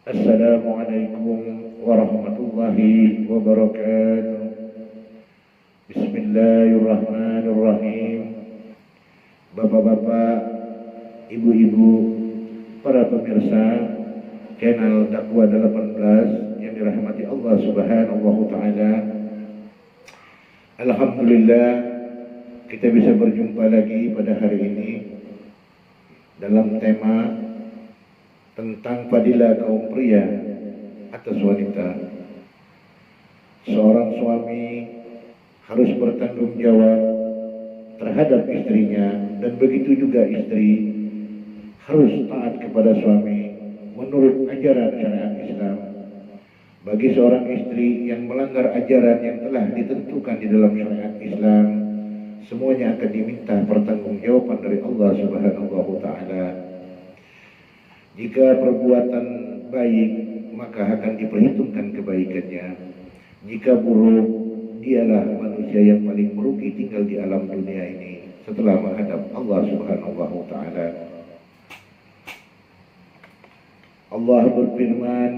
Assalamualaikum warahmatullahi wabarakatuh. Bismillahirrahmanirrahim. Bapak-bapak, ibu-ibu, para pemirsa channel Dakwah 18 yang dirahmati Allah Subhanahu wa taala. Alhamdulillah kita bisa berjumpa lagi pada hari ini dalam tema tentang fadilah kaum pria atas wanita. Seorang suami harus bertanggung jawab terhadap istrinya, dan begitu juga istri harus taat kepada suami menurut ajaran syariat Islam. Bagi seorang istri yang melanggar ajaran yang telah ditentukan di dalam syariat Islam, semuanya akan diminta pertanggungjawaban dari Allah Subhanahu wa taala. Jika perbuatan baik, maka akan diperhitungkan kebaikannya. Jika buruk, dialah manusia yang paling merugi tinggal di alam dunia ini setelah menghadap Allah Subhanahu wa taala. Allah berfirman,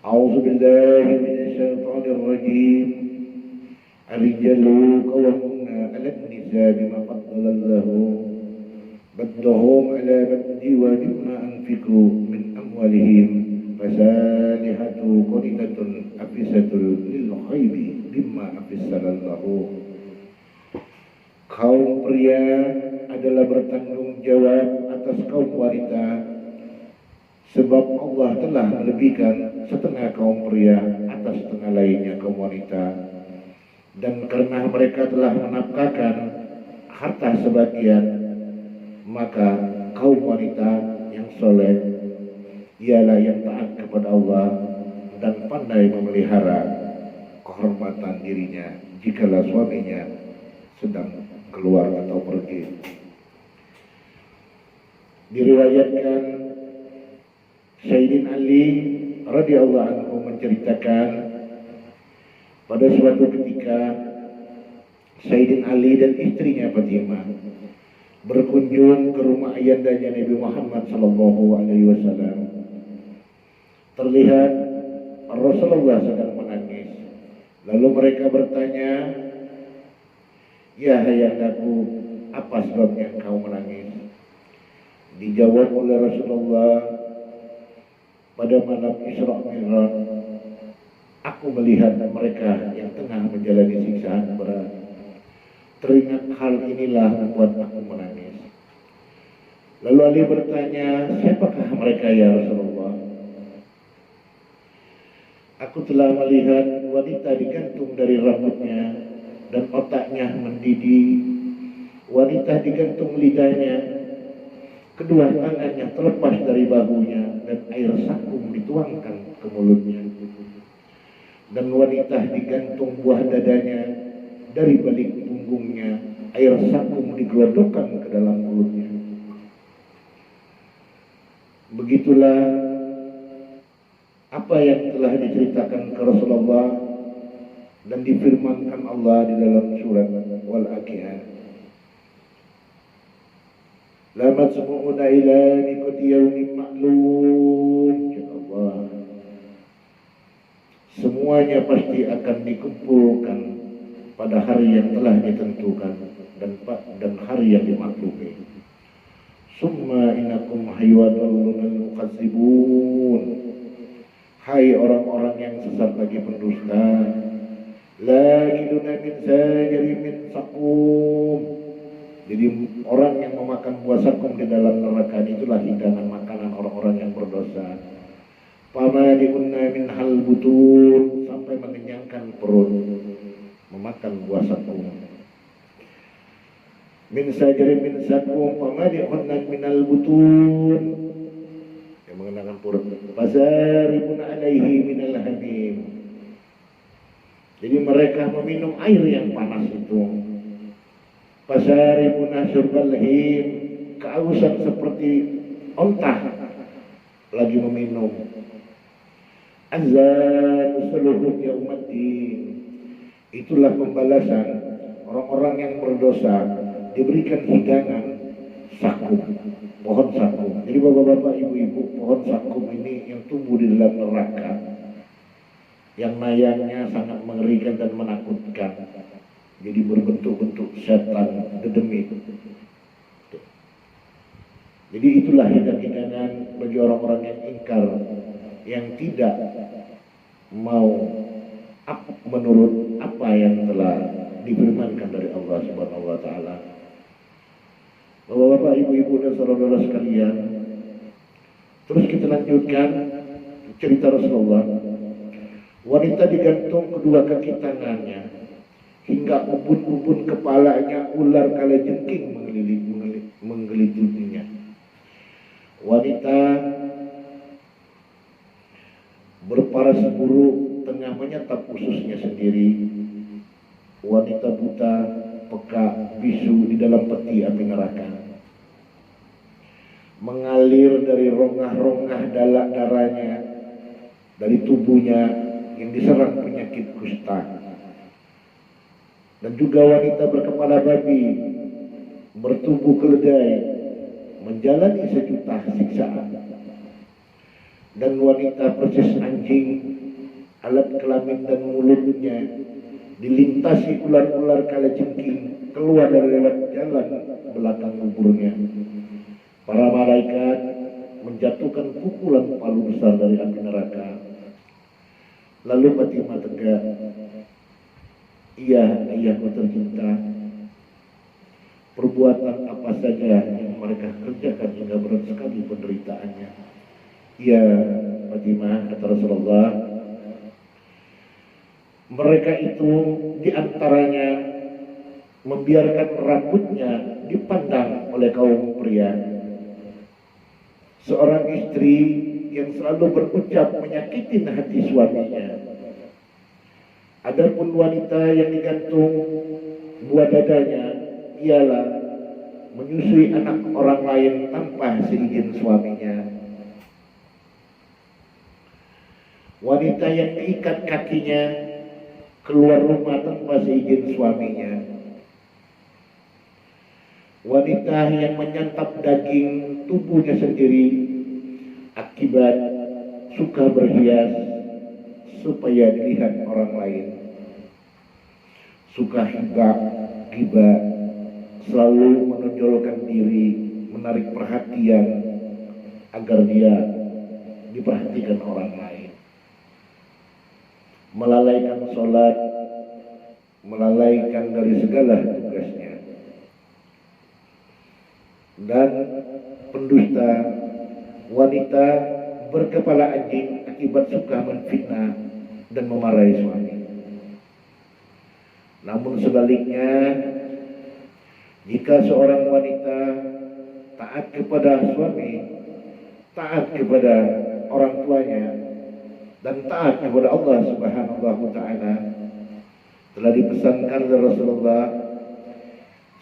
A'udzu billahi minasyaitonir rajim. Ar-rijalu qawwamuna 'alan nisaa bima faddalallahu بعضهم على بعض ومما أنفقوا من أموالهم فصالحة قانتة حافظة للغيب بما حفظ الله. Kaum pria adalah bertanggung jawab atas kaum wanita, sebab Allah telah melebihkan setengah kaum pria atas setengah lainnya kaum wanita, dan karena mereka telah menafkahkan harta sebagian, maka kaum wanita yang soleh ialah yang taat kepada Allah dan pandai memelihara kehormatan dirinya jikalau suaminya sedang keluar atau pergi. Diriwayatkan Sayyidina Ali radhiyallahu anhu menceritakan pada suatu ketika Sayyidina Ali dan istrinya Fatimah berkunjung ke rumah ayandanya Nabi Muhammad sallallahu alaihi wasallam. Terlihat Rasulullah sedang menangis. Lalu mereka bertanya, "Ya ayandaku, apa sebabnya engkau menangis?" Dijawab oleh Rasulullah, "Pada malam Isra Mi'raj, aku melihat mereka yang tengah menjalani siksaan berat. Teringat hal inilah membuat aku menangis." Lalu Ali bertanya, "Siapakah mereka ya Rasulullah?" "Aku telah melihat wanita digantung dari rambutnya dan otaknya mendidih, wanita digantung lidahnya, kedua tangannya terlepas dari bahunya dan air sakum dituangkan ke mulutnya, dan wanita digantung buah dadanya, dari balik punggungnya air sakum digelodokkan ke dalam mulutnya." Begitulah apa yang telah diceritakan ke Rasulullah dan difirmankan Allah di dalam surat Wal-Waqiah. La masmu'una ila miqati yaumin ma'lum. Allah, semuanya pasti akan dikumpulkan pada hari yang telah ditentukan dan hari yang dimaklumi. Summa innakum hayyadul mukazzibun. Hai orang-orang yang sesat lagi pendusta. Lakiduna min sajari min sakum. Jadi orang yang memakan buah sakum di dalam neraka, itulah hidangan makanan orang-orang yang berdosa. Famalikunna min hal butun, sampai mengenyangkan perut memakan buah sakum. Min sajarin min sakum famalikunna minal butun, yang mengenakan perut. Fasaribun alaihi minal hamim. Jadi mereka meminum air yang panas itu. Fasaribun syurbal him, kehausan seperti onta lagi meminum. Azan seluruh yaumaddin, itulah pembalasan orang-orang yang berdosa, diberikan hidangan sakum, pohon sakum. Jadi bapak-bapak, ibu-ibu, pohon sakum ini yang tumbuh di dalam neraka, yang nayangnya sangat mengerikan dan menakutkan. Jadi berbentuk-bentuk setan, dedemit. Jadi itulah hidangan bagi orang-orang yang ingkar, yang tidak mau menurut apa yang telah difirmankan dari Allah Subhanahu wa taala. Bapak-bapak, ibu-ibu dan saudara-saudara sekalian, terus kita lanjutkan cerita Rasulullah. Wanita digantung kedua kaki tangannya, hingga ubun-ubun kepalanya ular kalajengking menggelitinya. Wanita berparas buruk tengah menyantap ususnya sendiri. Wanita buta, peka, bisu di dalam peti api neraka. Mengalir dari rongah-rongah darahnya, dari tubuhnya yang diserang penyakit kusta. Dan juga wanita berkepala babi, bertubuh keledai, menjalani sejuta siksaan. Dan wanita persis anjing, alat kelamin dan mulutnya dilintasi ular-ular kalajengking keluar dari lewat jalan belakang kuburnya. Para malaikat menjatuhkan pukulan palu besar dari api neraka. Lalu Fatimah tegak, "Iya, ayahku tercinta, perbuatan apa saja yang mereka kerjakan hingga berat sekali penderitaannya." "Iya, Fatimah," kata Rasulullah, "mereka itu diantaranya membiarkan rambutnya dipandang oleh kaum pria. Seorang istri yang selalu berucap menyakitin hati suaminya. Adapun wanita yang digantung buah dadanya ialah menyusui anak orang lain tanpa seizin suaminya. Wanita yang diikat kakinya keluar rumah tanpa seizin suaminya. Wanita yang menyantap daging tubuhnya sendiri akibat suka berhias supaya dilihat orang lain. Suka gibah, selalu menonjolkan diri, menarik perhatian agar dia diperhatikan orang lain. Melalaikan sholat, melalaikan dari segala tugasnya. Dan pendusta, wanita berkepala anjing akibat suka menfitnah dan memarahi suami. Namun sebaliknya, jika seorang wanita taat kepada suami, taat kepada orang tuanya, dan taat kepada Allah Subhanahu wa taala, telah dipesankan oleh Rasulullah,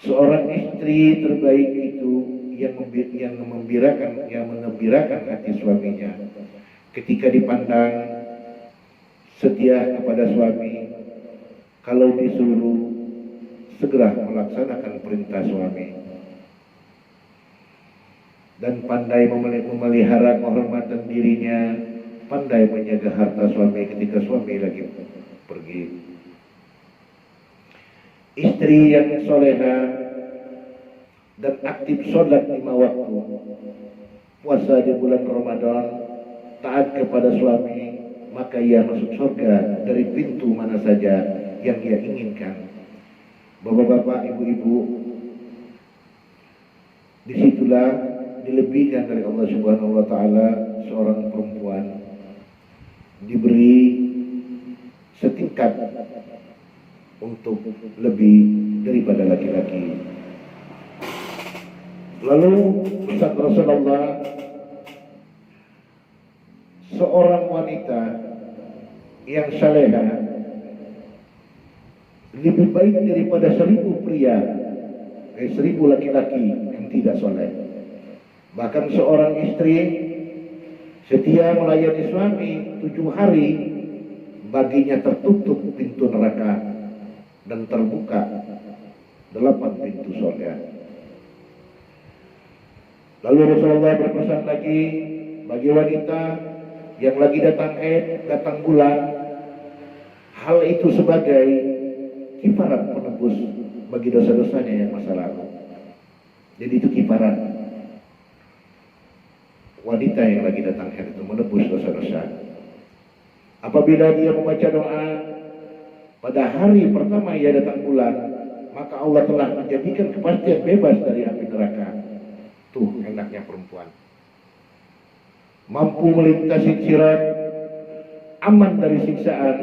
seorang istri terbaik itu yang mengembirakan hati suaminya ketika dipandang setia kepada suami, kalau disuruh segera melaksanakan perintah suami, dan pandai memelihara kehormatan dirinya, pandai menjaga harta suami ketika suami lagi pergi. Istri yang soleha dan aktif sholat 5 waktu, puasa di bulan Ramadan, taat kepada suami, maka ia masuk surga dari pintu mana saja yang ia inginkan. Bapak-bapak, ibu-ibu, disitulah dilebihkan dari Allah Subhanahu wa taala seorang perempuan diberi setingkat untuk lebih daripada laki-laki. Lalu pesan Rasulullah, seorang wanita yang saleha lebih baik daripada 1000 pria, 1000 laki-laki yang tidak soleh. Bahkan seorang istri setia melayani suami 7 hari, baginya tertutup pintu neraka dan terbuka 8 pintu surga. Lalu Rasulullah berpesan lagi bagi wanita yang lagi datang bulan, hal itu sebagai kifarat penebus bagi dosa-dosanya yang masa lalu. Jadi itu kifarat wanita yang lagi datang haid itu menebus dosa-dosa. Apabila dia membaca doa pada hari pertama ia datang bulan, maka Allah telah menjadikan kepastian bebas dari api neraka. Tuh enaknya perempuan. Mampu melintasi sirat, aman dari siksaan,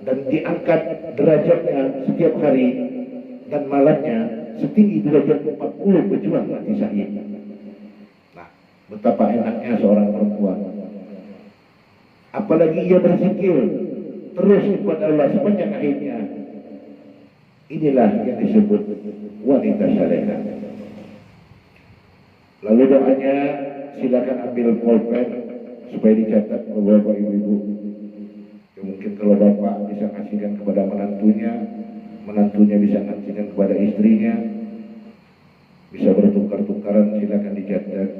dan diangkat derajatnya setiap hari dan malamnya setinggi derajat 40 pejuang mati syahid. Nah, betapa enaknya seorang perempuan. Apalagi ia berzikir terus kepada Allah sepanjang hidupnya. Inilah yang disebut wanita salehah. Lalu doanya silakan ambil pulpen supaya dicatat oleh bapak ibu-ibu. Ya, mungkin kalau bapak bisa kasihkan kepada menantunya, menantunya bisa kasihkan kepada istrinya, bisa bertukar-tukaran, silakan dicatat.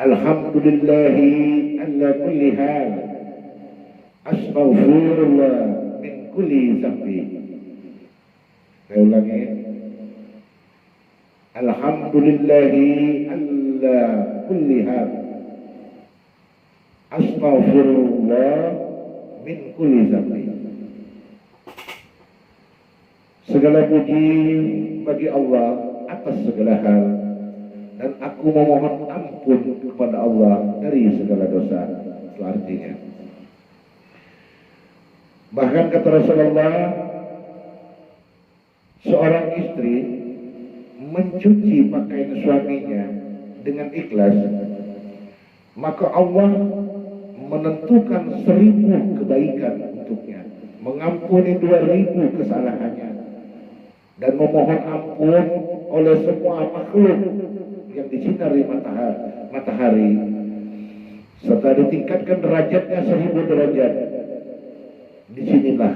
Alhamdulillahi ala kulli hal, astaghfirullah min kulli zambi. Saya ulangi. Alhamdulillahi ala kulli hal, astaghfirullah min kulli zambi. Segala puji bagi Allah atas segala hal, dan aku memohon ampun kepada Allah dari segala dosa. Itu artinya. Bahkan kata Rasulullah, seorang istri mencuci pakaian suaminya dengan ikhlas, maka Allah menentukan 1000 kebaikan untuknya, mengampuni 2000 kesalahannya, dan memohon ampun oleh semua makhluk yang disinari matahari, serta ditingkatkan derajatnya 1000 derajat. Disinilah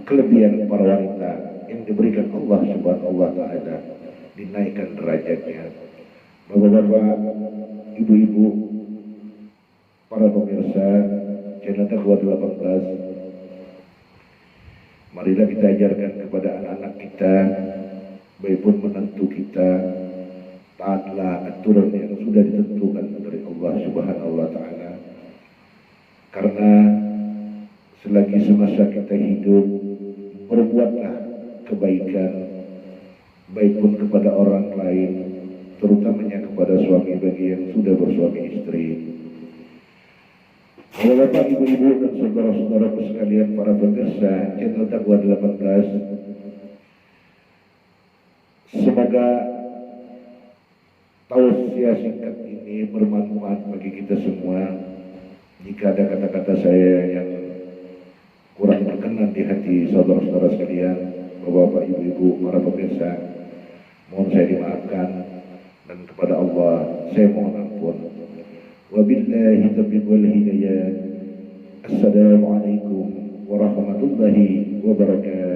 kelebihan para wanita yang diberikan Allah Subhanahu wa Ta'ala, dinaikkan derajatnya. Bapak-bapak, ibu-ibu, para pemirsa channel Dakwah 18, marilah kita ajarkan kepada anak-anak kita, baikpun menantu kita, taatlah aturan yang sudah ditentukan dari Allah Subhanahu wa Ta'ala. Karena selagi semasa kita hidup, berbuatlah kebaikan, baik pun kepada orang lain, terutamanya kepada suami bagi yang sudah bersuami istri. Bapak, ibu-ibu, dan saudara-saudaraku sekalian, para pemirsa channel Dakwah 18, semoga tausiah singkat ini bermanfaat bagi kita semua. Jika ada kata-kata saya yang kurang berkenan di hati saudara-saudara sekalian, bapak, ibu-ibu, para pemirsa, mohon saya dimaafkan, dan kepada Allah saya mohon ampun. Wabillahi taufiq wal hidayah. Assalamualaikum warahmatullahi wabarakatuh.